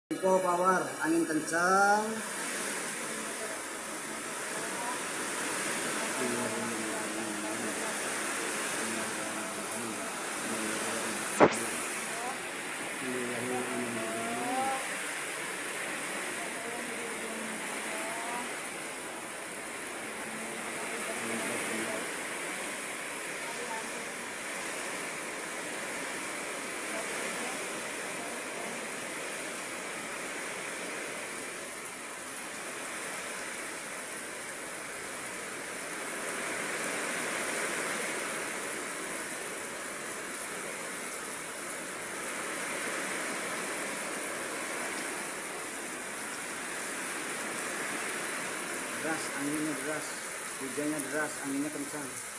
Eco power, angin kencang. Deras, anginnya deras, hujannya deras, anginnya kencang.